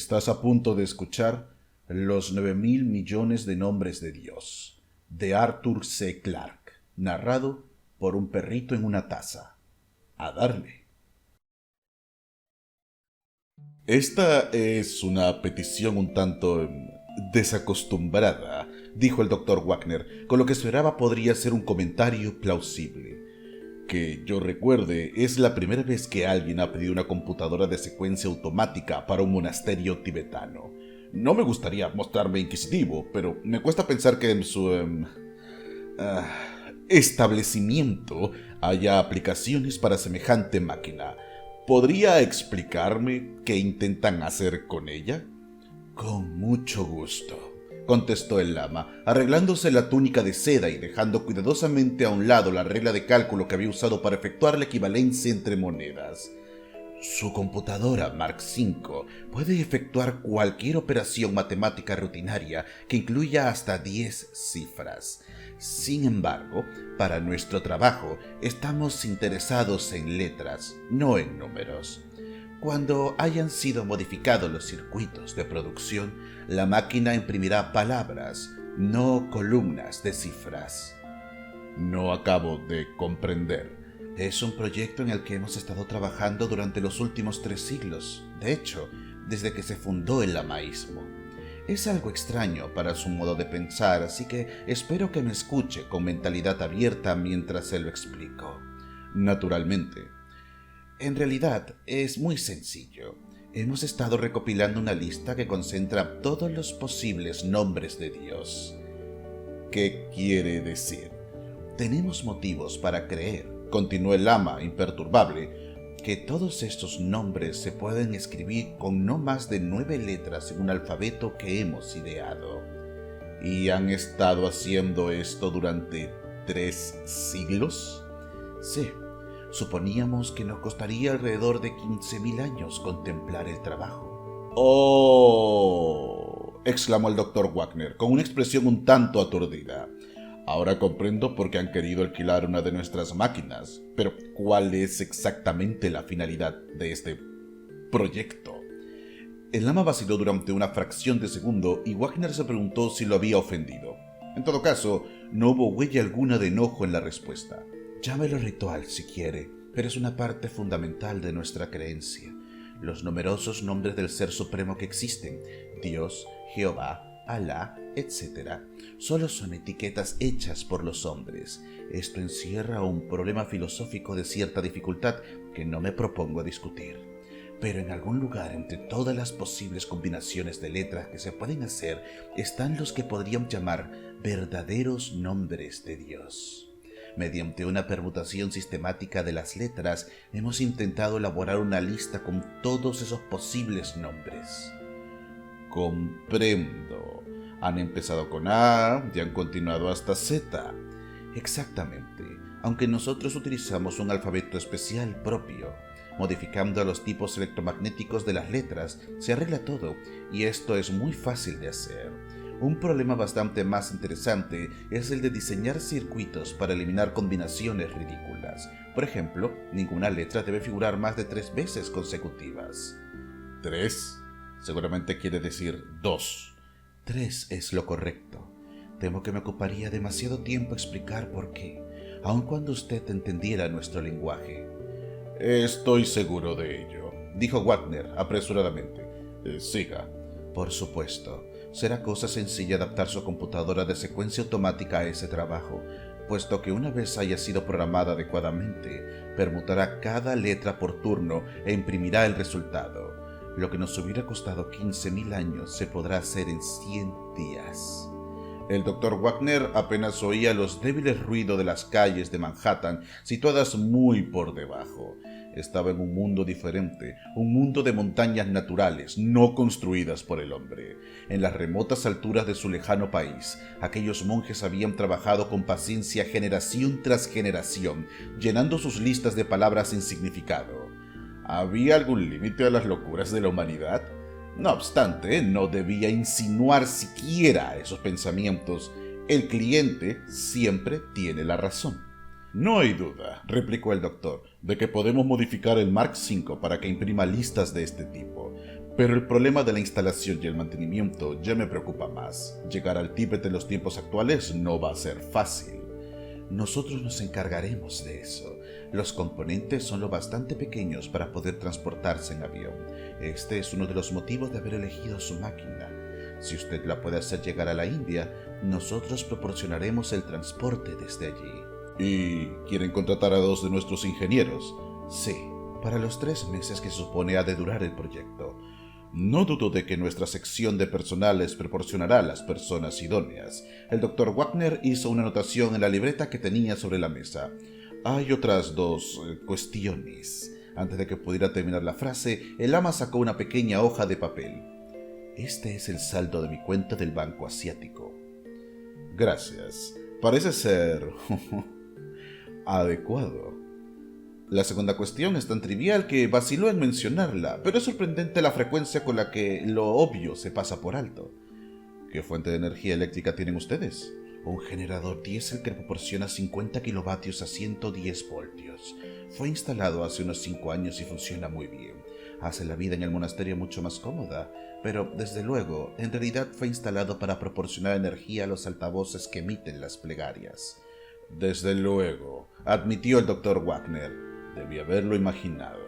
Estás a punto de escuchar Los 9.000 millones de nombres de Dios, de Arthur C. Clarke, narrado por un perrito en una taza. A darle. Esta es una petición un tanto desacostumbrada, dijo el Dr. Wagner, con lo que esperaba podría ser un comentario plausible. Que yo recuerde, es la primera vez que alguien ha pedido una computadora de secuencia automática para un monasterio tibetano. No me gustaría mostrarme inquisitivo, pero me cuesta pensar que en su establecimiento haya aplicaciones para semejante máquina. ¿Podría explicarme qué intentan hacer con ella? Con mucho gusto, contestó el lama, arreglándose la túnica de seda y dejando cuidadosamente a un lado la regla de cálculo que había usado para efectuar la equivalencia entre monedas. Su computadora Mark V puede efectuar cualquier operación matemática rutinaria que incluya hasta 10 cifras. Sin embargo, para nuestro trabajo estamos interesados en letras, no en números. Cuando hayan sido modificados los circuitos de producción, la máquina imprimirá palabras, no columnas de cifras. No acabo de comprender. Es un proyecto en el que hemos estado trabajando durante los últimos 3 siglos, de hecho, desde que se fundó el lamaísmo. Es algo extraño para su modo de pensar, así que espero que me escuche con mentalidad abierta mientras se lo explico. Naturalmente. En realidad, es muy sencillo. Hemos estado recopilando una lista que concentra todos los posibles nombres de Dios. ¿Qué quiere decir? Tenemos motivos para creer, continuó el lama imperturbable, que todos estos nombres se pueden escribir con no más de 9 letras en un alfabeto que hemos ideado. ¿Y han estado haciendo esto durante 3 siglos? Sí. Suponíamos que nos costaría alrededor de 15.000 años contemplar el trabajo. ¡Oh! Exclamó el Dr. Wagner, con una expresión un tanto aturdida. Ahora comprendo por qué han querido alquilar una de nuestras máquinas, pero ¿cuál es exactamente la finalidad de este proyecto? El lama vaciló durante una fracción de segundo y Wagner se preguntó si lo había ofendido. En todo caso, no hubo huella alguna de enojo en la respuesta. Llámelo ritual si quiere, pero es una parte fundamental de nuestra creencia. Los numerosos nombres del Ser Supremo que existen, Dios, Jehová, Alá, etc., solo son etiquetas hechas por los hombres. Esto encierra un problema filosófico de cierta dificultad que no me propongo discutir. Pero en algún lugar entre todas las posibles combinaciones de letras que se pueden hacer están los que podrían llamar verdaderos nombres de Dios. Mediante una permutación sistemática de las letras, hemos intentado elaborar una lista con todos esos posibles nombres. Comprendo. Han empezado con A y han continuado hasta Z. Exactamente, aunque nosotros utilizamos un alfabeto especial propio. Modificando los tipos electromagnéticos de las letras, se arregla todo, y esto es muy fácil de hacer. Un problema bastante más interesante es el de diseñar circuitos para eliminar combinaciones ridículas. Por ejemplo, ninguna letra debe figurar más de 3 veces consecutivas. ¿3? Seguramente quiere decir 2. 3 es lo correcto. Temo que me ocuparía demasiado tiempo explicar por qué, aun cuando usted entendiera nuestro lenguaje. Estoy seguro de ello, dijo Wagner apresuradamente. Siga. Por supuesto. Será cosa sencilla adaptar su computadora de secuencia automática a ese trabajo, puesto que una vez haya sido programada adecuadamente, permutará cada letra por turno e imprimirá el resultado. Lo que nos hubiera costado 15.000 años se podrá hacer en 100 días. El Dr. Wagner apenas oía los débiles ruidos de las calles de Manhattan, situadas muy por debajo. Estaba en un mundo diferente, un mundo de montañas naturales, no construidas por el hombre. En las remotas alturas de su lejano país, aquellos monjes habían trabajado con paciencia generación tras generación, llenando sus listas de palabras sin significado. ¿Había algún límite a las locuras de la humanidad? No obstante, no debía insinuar siquiera esos pensamientos. El cliente siempre tiene la razón. No hay duda, replicó el doctor, de que podemos modificar el Mark V para que imprima listas de este tipo. Pero el problema de la instalación y el mantenimiento ya me preocupa más. Llegar al Tíbet en los tiempos actuales no va a ser fácil. Nosotros nos encargaremos de eso. Los componentes son lo bastante pequeños para poder transportarse en avión. Este es uno de los motivos de haber elegido su máquina. Si usted la puede hacer llegar a la India, nosotros proporcionaremos el transporte desde allí. ¿Y quieren contratar a 2 de nuestros ingenieros? Sí, para los 3 meses que supone ha de durar el proyecto. No dudo de que nuestra sección de personal les proporcionará las personas idóneas. El Dr. Wagner hizo una anotación en la libreta que tenía sobre la mesa. Hay otras 2 cuestiones. Antes de que pudiera terminar la frase, el ama sacó una pequeña hoja de papel. Este es el saldo de mi cuenta del Banco Asiático. Gracias. Parece ser adecuado. La segunda cuestión es tan trivial que vaciló en mencionarla, pero es sorprendente la frecuencia con la que lo obvio se pasa por alto. ¿Qué fuente de energía eléctrica tienen ustedes? Un generador diésel que proporciona 50 kilovatios a 110 voltios. Fue instalado hace unos 5 años y funciona muy bien. Hace la vida en el monasterio mucho más cómoda, pero desde luego, en realidad fue instalado para proporcionar energía a los altavoces que emiten las plegarias. Desde luego, admitió el Dr. Wagner. Debí haberlo imaginado.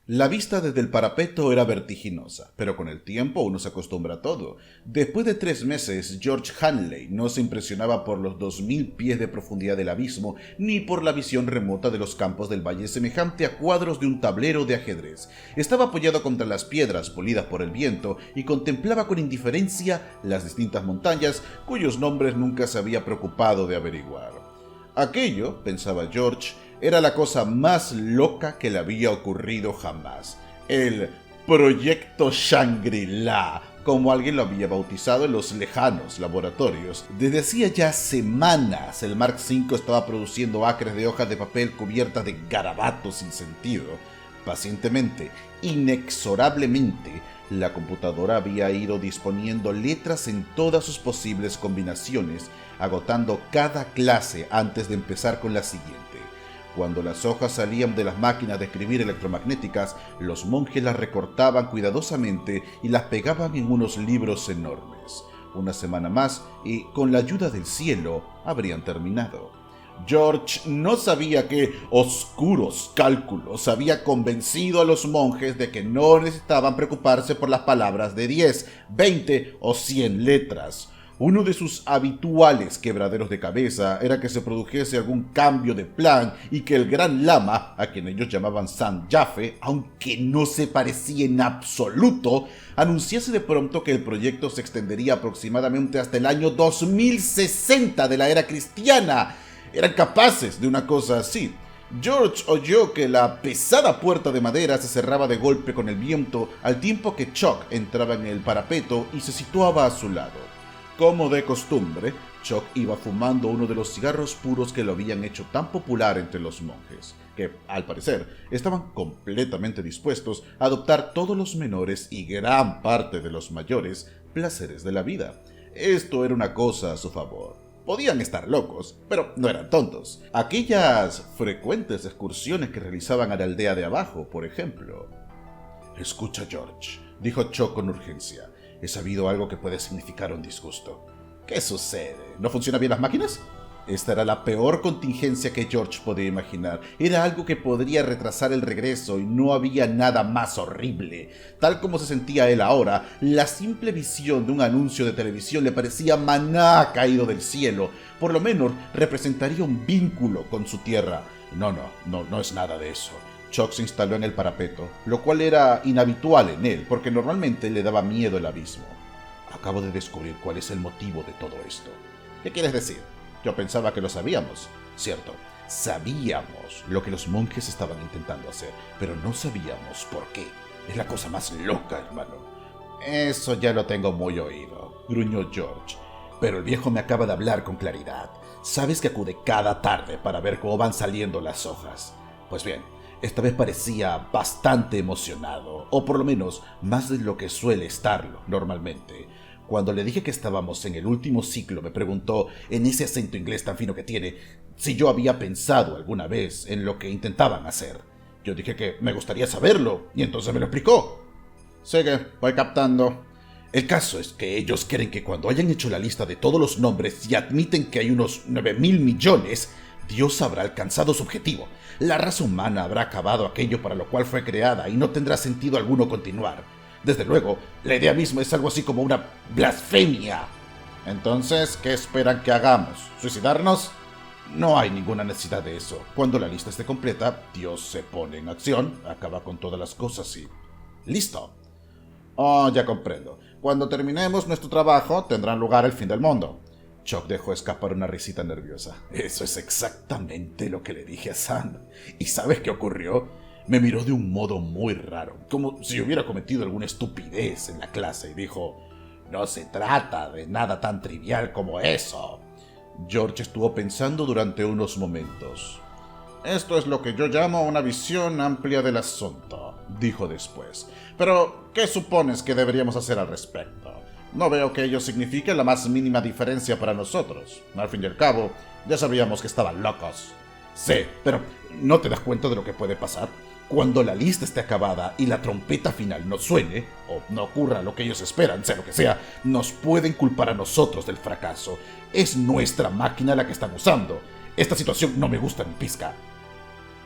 La vista desde el parapeto era vertiginosa, pero con el tiempo uno se acostumbra a todo. Después de 3 meses, George Hanley no se impresionaba por los 2000 pies de profundidad del abismo, ni por la visión remota de los campos del valle semejante a cuadros de un tablero de ajedrez. Estaba apoyado contra las piedras polidas por el viento y contemplaba con indiferencia las distintas montañas cuyos nombres nunca se había preocupado de averiguar. Aquello, pensaba George, era la cosa más loca que le había ocurrido jamás. El Proyecto Shangri-La, como alguien lo había bautizado en los lejanos laboratorios. Desde hacía ya semanas el Mark V estaba produciendo acres de hojas de papel cubiertas de garabatos sin sentido. Pacientemente, inexorablemente, la computadora había ido disponiendo letras en todas sus posibles combinaciones, agotando cada clase antes de empezar con la siguiente. Cuando las hojas salían de las máquinas de escribir electromagnéticas, los monjes las recortaban cuidadosamente y las pegaban en unos libros enormes. Una semana más y, con la ayuda del cielo, habrían terminado. George no sabía qué oscuros cálculos había convencido a los monjes de que no necesitaban preocuparse por las palabras de 10, 20 o 100 letras. Uno de sus habituales quebraderos de cabeza era que se produjese algún cambio de plan y que el gran lama, a quien ellos llamaban San Jaffe, aunque no se parecía en absoluto, anunciase de pronto que el proyecto se extendería aproximadamente hasta el año 2060 de la era cristiana. Eran capaces de una cosa así. George oyó que la pesada puerta de madera se cerraba de golpe con el viento al tiempo que Chuck entraba en el parapeto y se situaba a su lado. Como de costumbre, Chuck iba fumando uno de los cigarros puros que lo habían hecho tan popular entre los monjes, que, al parecer, estaban completamente dispuestos a adoptar todos los menores y gran parte de los mayores placeres de la vida. Esto era una cosa a su favor. Podían estar locos, pero no eran tontos. Aquellas frecuentes excursiones que realizaban a la aldea de abajo, por ejemplo. «Escucha, George», dijo Chuck con urgencia. «He sabido algo que puede significar un disgusto». «¿Qué sucede? ¿No funcionan bien las máquinas?» Esta era la peor contingencia que George podía imaginar. Era algo que podría retrasar el regreso y no había nada más horrible. Tal como se sentía él ahora, la simple visión de un anuncio de televisión le parecía maná caído del cielo. Por lo menos representaría un vínculo con su tierra. No es nada de eso. Chuck se instaló en el parapeto, lo cual era inhabitual en él, porque normalmente le daba miedo el abismo. Acabo de descubrir cuál es el motivo de todo esto. ¿Qué quieres decir? Yo pensaba que lo sabíamos. Cierto, sabíamos lo que los monjes estaban intentando hacer, pero no sabíamos por qué. Es la cosa más loca, hermano. Eso ya lo tengo muy oído, gruñó George. Pero el viejo me acaba de hablar con claridad. Sabes que acude cada tarde para ver cómo van saliendo las hojas. Pues bien, esta vez parecía bastante emocionado, o por lo menos más de lo que suele estarlo normalmente. Cuando le dije que estábamos en el último ciclo, me preguntó, en ese acento inglés tan fino que tiene, si yo había pensado alguna vez en lo que intentaban hacer. Yo dije que me gustaría saberlo, y entonces me lo explicó. Sigue, voy captando. El caso es que ellos creen que cuando hayan hecho la lista de todos los nombres y admiten que hay unos 9.000 millones, Dios habrá alcanzado su objetivo. La raza humana habrá acabado aquello para lo cual fue creada y no tendrá sentido alguno continuar. Desde luego, la idea misma es algo así como una blasfemia. Entonces, ¿qué esperan que hagamos? ¿Suicidarnos? No hay ninguna necesidad de eso. Cuando la lista esté completa, Dios se pone en acción, acaba con todas las cosas y... ¡listo! Oh, ya comprendo. Cuando terminemos nuestro trabajo, tendrá lugar el fin del mundo. Chuck dejó escapar una risita nerviosa. Eso es exactamente lo que le dije a Sam. ¿Y sabes qué ocurrió? Me miró de un modo muy raro, como si hubiera cometido alguna estupidez en la clase, y dijo: «No se trata de nada tan trivial como eso». George estuvo pensando durante unos momentos. «Esto es lo que yo llamo una visión amplia del asunto», dijo después. «Pero, ¿qué supones que deberíamos hacer al respecto? No veo que ello signifique la más mínima diferencia para nosotros. Al fin y al cabo, ya sabíamos que estaban locos». «Sí, pero ¿no te das cuenta de lo que puede pasar? Cuando la lista esté acabada y la trompeta final no suene, o no ocurra lo que ellos esperan, sea lo que sea, nos pueden culpar a nosotros del fracaso. Es nuestra máquina la que están usando. Esta situación no me gusta ni pizca».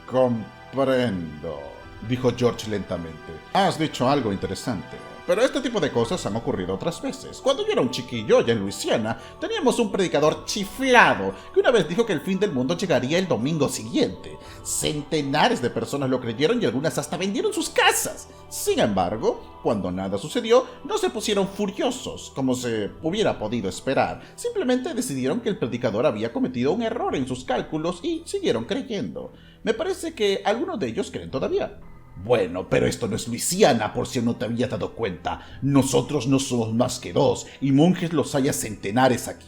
«Comprendo», dijo George lentamente. «Has dicho algo interesante. Pero este tipo de cosas han ocurrido otras veces. Cuando yo era un chiquillo allá en Luisiana, teníamos un predicador chiflado que una vez dijo que el fin del mundo llegaría el domingo siguiente. Centenares de personas lo creyeron y algunas hasta vendieron sus casas. Sin embargo, cuando nada sucedió, no se pusieron furiosos, como se hubiera podido esperar. Simplemente decidieron que el predicador había cometido un error en sus cálculos y siguieron creyendo. Me parece que algunos de ellos creen todavía». «Bueno, pero esto no es Luisiana, por si no te habías dado cuenta. Nosotros no somos más que dos, y monjes los hay a centenares aquí.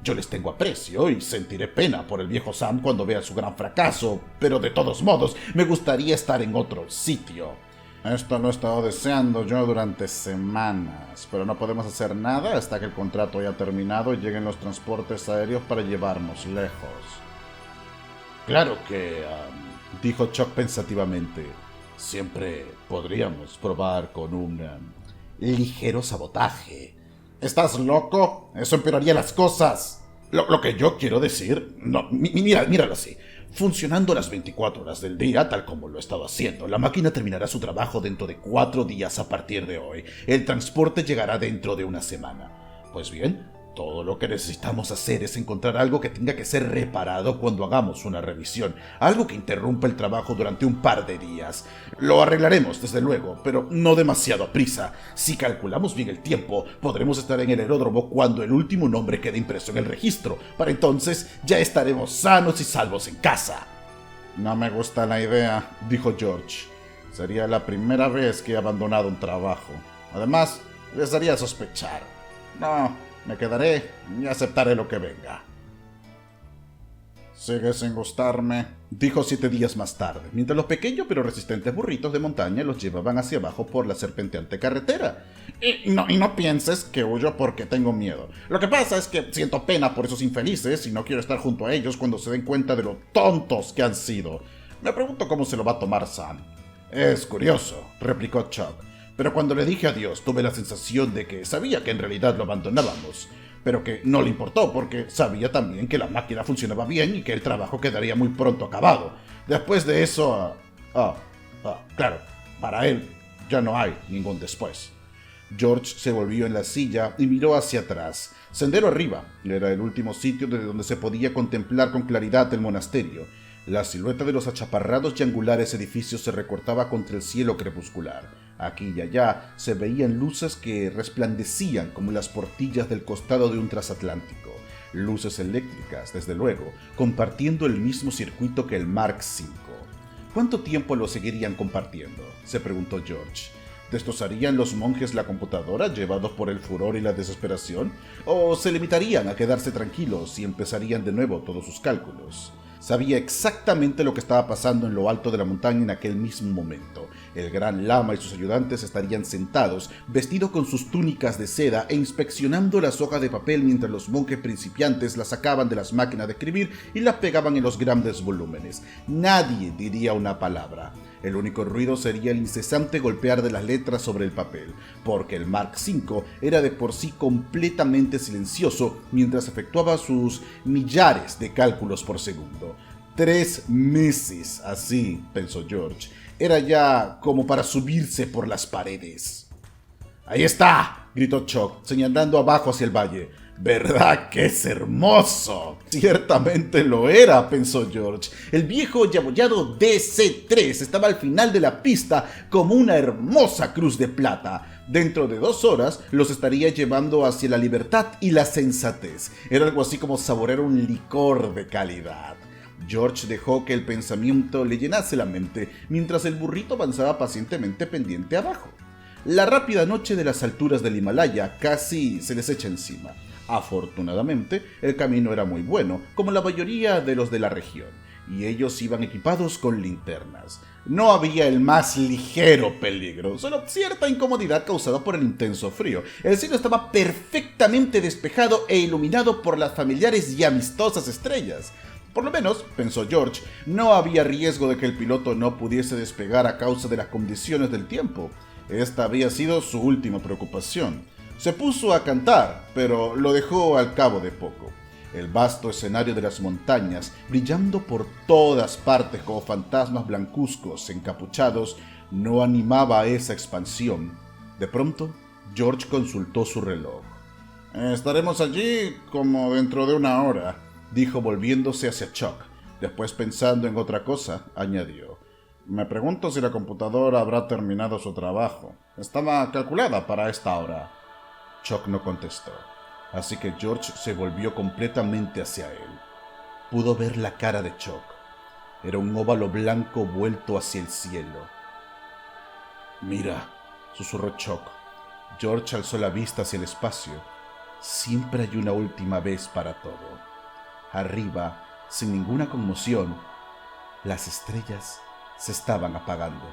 Yo les tengo aprecio y sentiré pena por el viejo Sam cuando vea su gran fracaso, pero de todos modos, me gustaría estar en otro sitio». «Esto lo he estado deseando yo durante semanas, pero no podemos hacer nada hasta que el contrato haya terminado y lleguen los transportes aéreos para llevarnos lejos». «Claro que...» dijo Chuck pensativamente. «Siempre podríamos probar con un ligero sabotaje». «¿Estás loco? Eso empeoraría las cosas». Lo que yo quiero decir... No, míralo así. Funcionando las 24 horas del día, tal como lo he estado haciendo, la máquina terminará su trabajo dentro de 4 días a partir de hoy. El transporte llegará dentro de una semana. Pues bien, todo lo que necesitamos hacer es encontrar algo que tenga que ser reparado cuando hagamos una revisión, algo que interrumpa el trabajo durante un par de días. Lo arreglaremos, desde luego, pero no demasiado a prisa. Si calculamos bien el tiempo, podremos estar en el aeródromo cuando el último nombre quede impreso en el registro. Para entonces, ya estaremos sanos y salvos en casa. «No me gusta la idea», dijo George. «Sería la primera vez que he abandonado un trabajo. Además, les haría sospechar. No, me quedaré y aceptaré lo que venga». «Sigue sin gustarme», dijo 7 días más tarde, mientras los pequeños pero resistentes burritos de montaña los llevaban hacia abajo por la serpenteante carretera. Y no pienses que huyo porque tengo miedo. Lo que pasa es que siento pena por esos infelices y no quiero estar junto a ellos cuando se den cuenta de lo tontos que han sido. Me pregunto cómo se lo va a tomar Sam». «Es curioso», replicó Chuck. «Pero cuando le dije adiós tuve la sensación de que sabía que en realidad lo abandonábamos, pero que no le importó porque sabía también que la máquina funcionaba bien y que el trabajo quedaría muy pronto acabado. Después de eso... claro, para él ya no hay ningún después». George se volvió en la silla y miró hacia atrás. Sendero arriba era el último sitio desde donde se podía contemplar con claridad el monasterio. La silueta de los achaparrados y angulares edificios se recortaba contra el cielo crepuscular. Aquí y allá se veían luces que resplandecían como las portillas del costado de un transatlántico. Luces eléctricas, desde luego, compartiendo el mismo circuito que el Mark V. ¿Cuánto tiempo lo seguirían compartiendo?, se preguntó George. ¿Destrozarían los monjes la computadora, llevados por el furor y la desesperación? ¿O se limitarían a quedarse tranquilos y empezarían de nuevo todos sus cálculos? Sabía exactamente lo que estaba pasando en lo alto de la montaña en aquel mismo momento. El gran lama y sus ayudantes estarían sentados, vestidos con sus túnicas de seda e inspeccionando las hojas de papel mientras los monjes principiantes las sacaban de las máquinas de escribir y las pegaban en los grandes volúmenes. Nadie diría una palabra. El único ruido sería el incesante golpear de las letras sobre el papel, porque el Mark V era de por sí completamente silencioso mientras efectuaba sus millares de cálculos por segundo. 3 meses, así, pensó George, era ya como para subirse por las paredes. ¡Ahí está!, gritó Chuck, señalando abajo hacia el valle. ¿Verdad que es hermoso? Ciertamente lo era, pensó George. El viejo y abollado DC-3 estaba al final de la pista como una hermosa cruz de plata. Dentro de 2 horas los estaría llevando hacia la libertad y la sensatez. Era algo así como saborear un licor de calidad. George dejó que el pensamiento le llenase la mente mientras el burrito avanzaba pacientemente pendiente abajo. La rápida noche de las alturas del Himalaya casi se les echa encima. Afortunadamente, el camino era muy bueno, como la mayoría de los de la región, y ellos iban equipados con linternas. No había el más ligero peligro, solo cierta incomodidad causada por el intenso frío. El cielo estaba perfectamente despejado e iluminado por las familiares y amistosas estrellas. Por lo menos, pensó George, no había riesgo de que el piloto no pudiese despegar a causa de las condiciones del tiempo. Esta había sido su última preocupación. Se puso a cantar, pero lo dejó al cabo de poco. El vasto escenario de las montañas, brillando por todas partes como fantasmas blancuzcos encapuchados, no animaba a esa expansión. De pronto, George consultó su reloj. «Estaremos allí como dentro de 1 hora», dijo volviéndose hacia Chuck. Después, pensando en otra cosa, añadió: «Me pregunto si la computadora habrá terminado su trabajo. Estaba calculada para esta hora». Chuck no contestó, así que George se volvió completamente hacia él. Pudo ver la cara de Chuck. Era un óvalo blanco vuelto hacia el cielo. «Mira», susurró Chuck. George alzó la vista hacia el espacio. Siempre hay una última vez para todo. Arriba, sin ninguna conmoción, las estrellas se estaban apagando.